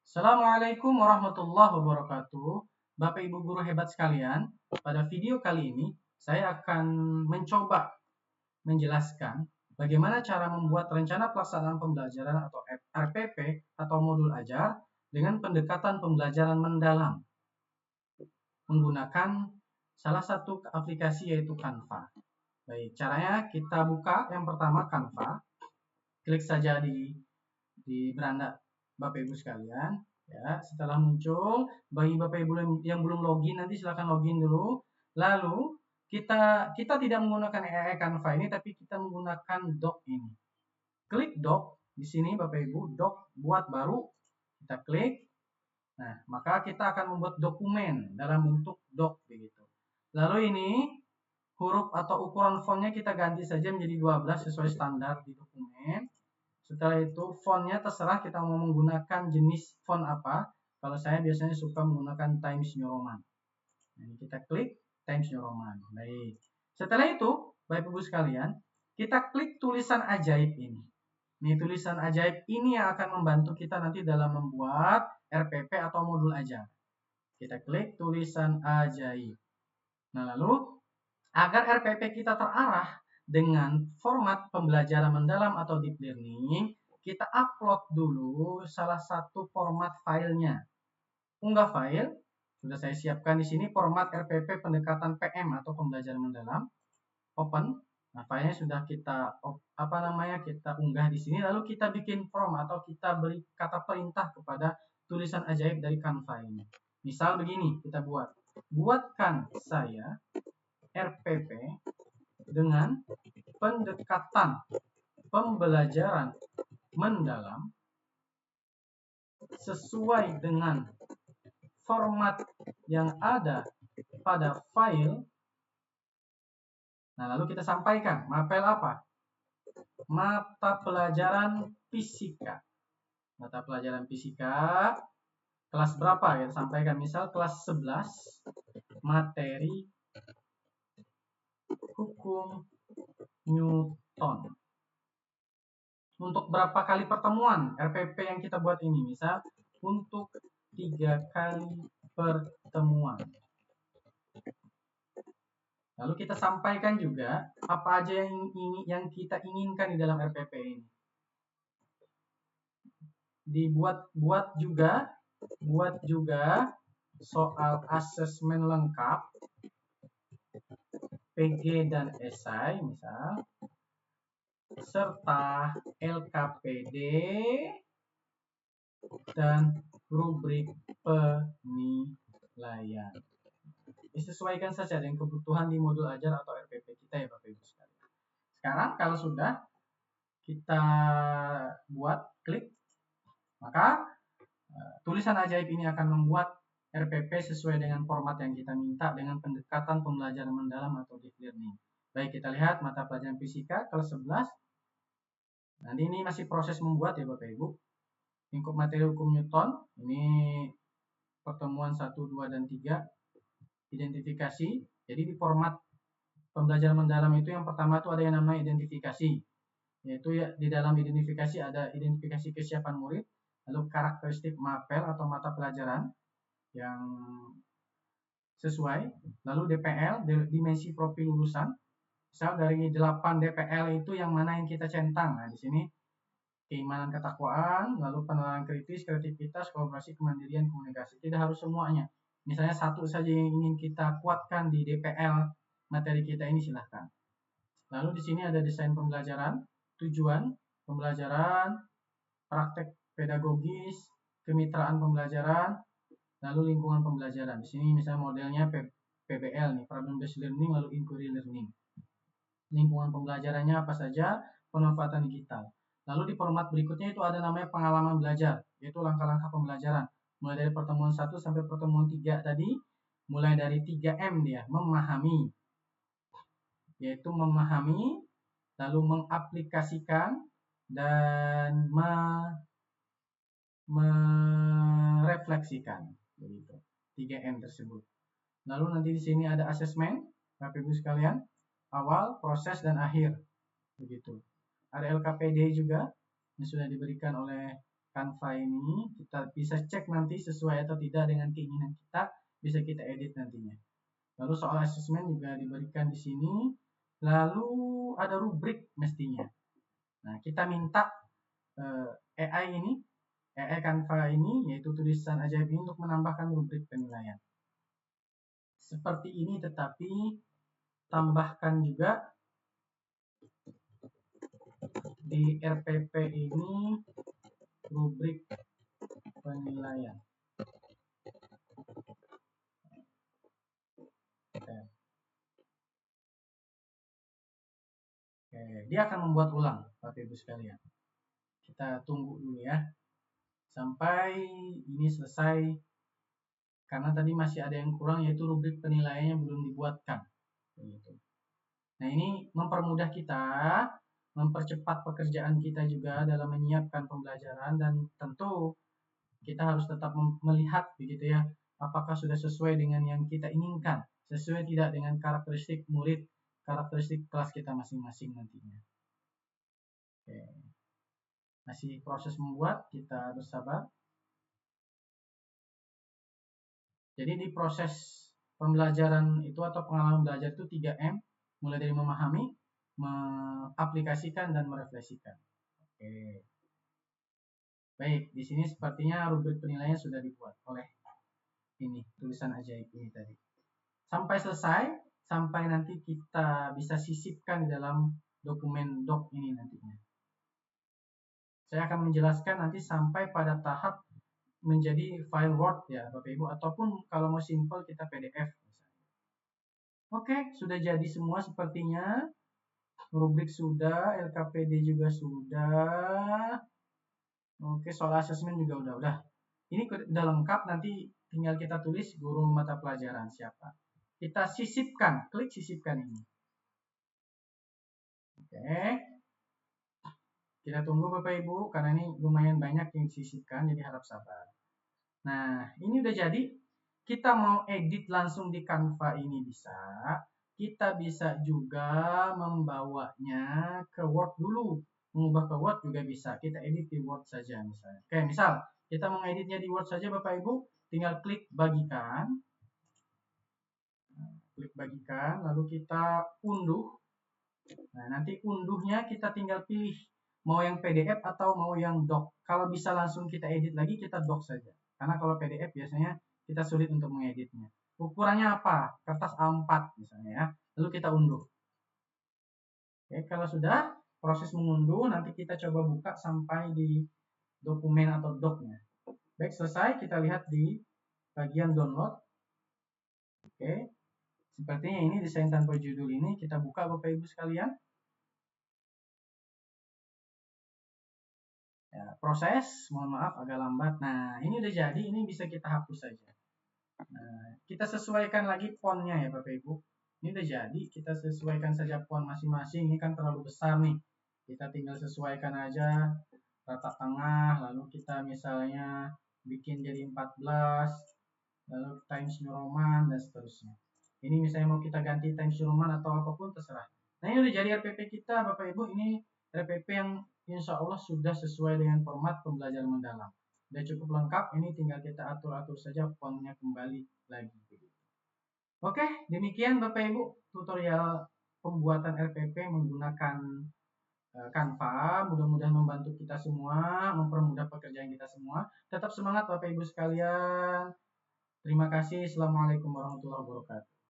Assalamualaikum warahmatullahi wabarakatuh. Bapak Ibu guru hebat sekalian, pada video kali ini saya akan mencoba menjelaskan bagaimana cara membuat rencana pelaksanaan pembelajaran atau RPP atau modul ajar dengan pendekatan pembelajaran mendalam menggunakan salah satu aplikasi yaitu Canva. Baik, caranya kita buka yang pertama Canva, klik saja di beranda Bapak Ibu sekalian. Ya, setelah muncul, bagi Bapak Ibu yang belum login, nanti silakan login dulu. Lalu kita tidak menggunakan AI Canva ini, tapi kita menggunakan doc ini. Klik doc di sini Bapak Ibu, doc buat baru, kita klik. Nah, maka kita akan membuat dokumen dalam bentuk doc begitu. Lalu ini huruf atau ukuran fontnya kita ganti saja menjadi 12 sesuai standar di dokumen. Setelah itu fontnya terserah kita mau menggunakan jenis font apa. Kalau saya biasanya suka menggunakan Times New Roman. Nah, ini kita klik Times New Roman. Baik. Setelah itu, Bapak Ibu sekalian, kita klik tulisan ajaib ini. Ini tulisan ajaib ini yang akan membantu kita nanti dalam membuat RPP atau modul ajar. Kita klik tulisan ajaib. Nah, lalu agar RPP kita terarah dengan format pembelajaran mendalam atau deep learning, kita upload dulu salah satu format filenya. Unggah file, sudah saya siapkan di sini format RPP pendekatan PM atau pembelajaran mendalam. Open. Nah, filenya sudah kita kita unggah di sini, lalu kita bikin form atau kita beri kata perintah kepada tulisan ajaib dari Canva ini. Misal begini, kita buatkan saya RPP dengan pendekatan pembelajaran mendalam sesuai dengan format yang ada pada file. Nah, lalu kita sampaikan mapel apa? Mata pelajaran fisika. Mata pelajaran fisika kelas berapa? Kita sampaikan misal kelas 11 materi hukum Newton. Untuk berapa kali pertemuan RPP yang kita buat ini? Misal untuk 3 kali pertemuan. Lalu kita sampaikan juga apa aja yang kita inginkan di dalam RPP ini. Buat juga soal asesmen lengkap PG dan esai misal, serta LKPD dan rubrik penilaian. Disesuaikan saja dengan kebutuhan di modul ajar atau RPP kita ya Bapak Ibu sekalian. Sekarang kalau sudah kita buat, klik, maka tulisan ajaib ini akan membuat RPP sesuai dengan format yang kita minta dengan pendekatan pembelajaran mendalam atau deep learning. Baik, kita lihat mata pelajaran fisika kelas 11. Nanti ini masih proses membuat ya Bapak Ibu. Lingkup materi hukum Newton, ini pertemuan 1, 2, dan 3. Identifikasi, jadi di format pembelajaran mendalam itu yang pertama itu ada yang namanya identifikasi. Yaitu ya, di dalam identifikasi ada identifikasi kesiapan murid, lalu karakteristik mapel atau mata pelajaran yang sesuai, lalu DPL, dimensi profil lulusan. Misal dari 8 DPL itu yang mana yang kita centang. Nah, di sini keimanan ketakwaan, lalu penelaran kritis, kreativitas, kolaborasi, kemandirian, komunikasi. Tidak harus semuanya. Misalnya satu saja yang ingin kita kuatkan di DPL materi kita ini silahkan. Lalu di sini ada desain pembelajaran, tujuan pembelajaran, praktek pedagogis, kemitraan pembelajaran, lalu lingkungan pembelajaran. Di sini misalnya modelnya PBL nih, problem based learning, lalu inquiry learning. Lingkungan pembelajarannya apa saja, pemanfaatan digital. Lalu di format berikutnya itu ada namanya pengalaman belajar, yaitu langkah-langkah pembelajaran. Mulai dari pertemuan 1 sampai pertemuan 3 tadi, mulai dari 3M dia, memahami. Yaitu memahami, lalu mengaplikasikan, dan merefleksikan. Begitu. 3M tersebut. Lalu nanti di sini ada asesmen, Bapak Ibu sekalian, awal, proses, dan akhir. Begitu. Ada LKPD juga yang sudah diberikan oleh Canva ini, kita bisa cek nanti sesuai atau tidak dengan keinginan kita, bisa kita edit nantinya. Lalu soal asesmen juga diberikan di sini. Lalu ada rubrik mestinya. Nah, kita minta AI Canva ini, yaitu tulisan ajaib ini untuk menambahkan rubrik penilaian. Seperti ini, tetapi tambahkan juga di RPP ini rubrik penilaian. Oke, dia akan membuat ulang, Bapak Ibu sekalian. Kita tunggu dulu ya, sampai ini selesai, karena tadi masih ada yang kurang, yaitu rubrik penilaiannya belum dibuatkan. Nah, ini mempermudah kita, mempercepat pekerjaan kita juga dalam menyiapkan pembelajaran, dan tentu kita harus tetap melihat begitu ya, apakah sudah sesuai dengan yang kita inginkan, sesuai tidak dengan karakteristik murid, karakteristik kelas kita masing-masing nantinya. Oke. Masih proses membuat, kita bersabar. Jadi di proses pembelajaran itu atau pengalaman belajar itu 3M, mulai dari memahami, mengaplikasikan, dan merefleksikan. Oke. Baik, di sini sepertinya rubrik penilaian sudah dibuat oleh ini, tulisan ajaib ini tadi. Sampai selesai, sampai nanti kita bisa sisipkan di dalam dokumen doc ini nantinya. Saya akan menjelaskan nanti sampai pada tahap menjadi file Word ya Bapak Ibu, ataupun kalau mau simple kita PDF misalnya. Oke, sudah jadi semua sepertinya. Rubrik sudah, LKPD juga sudah. Oke, soal asesmen juga udah. Ini udah lengkap, nanti tinggal kita tulis guru mata pelajaran siapa. Kita sisipkan, klik sisipkan ini. Oke. Kita tunggu Bapak Ibu, karena ini lumayan banyak yang disisipkan, jadi harap sabar. Nah, ini udah jadi. Kita mau edit langsung di Canva ini bisa. Kita bisa juga membawanya ke Word dulu. Mengubah ke Word juga bisa. Kita edit di Word saja misalnya. Oke, misal kita mau editnya di Word saja Bapak Ibu, tinggal klik bagikan. Klik bagikan, lalu kita unduh. Nah, nanti unduhnya kita tinggal pilih mau yang PDF atau mau yang doc. Kalau bisa langsung kita edit lagi, kita doc saja. Karena kalau PDF biasanya kita sulit untuk mengeditnya. Ukurannya apa? Kertas A4 misalnya ya. Lalu kita unduh. Oke, kalau sudah proses mengunduh, nanti kita coba buka sampai di dokumen atau docnya. Baik, selesai. Kita lihat di bagian download. Oke, sepertinya ini desain tanpa judul ini. Kita buka Bapak Ibu sekalian. Ya, proses, mohon maaf agak lambat. Nah, ini udah jadi, ini bisa kita hapus saja. Nah, kita sesuaikan lagi fontnya ya Bapak Ibu. Ini udah jadi, kita sesuaikan saja font masing-masing. Ini kan terlalu besar nih. Kita tinggal sesuaikan aja rata tengah, lalu kita misalnya bikin jadi 14, lalu Times New Roman, dan seterusnya. Ini misalnya mau kita ganti Times New Roman atau apapun terserah. Nah, ini udah jadi RPP kita Bapak Ibu. Ini RPP yang insya Allah sudah sesuai dengan format pembelajaran mendalam. Sudah cukup lengkap, ini tinggal kita atur-atur saja fontnya kembali lagi. Oke, demikian Bapak Ibu tutorial pembuatan RPP menggunakan Canva. Mudah-mudahan membantu kita semua, mempermudah pekerjaan kita semua. Tetap semangat Bapak Ibu sekalian. Terima kasih. Assalamualaikum warahmatullahi wabarakatuh.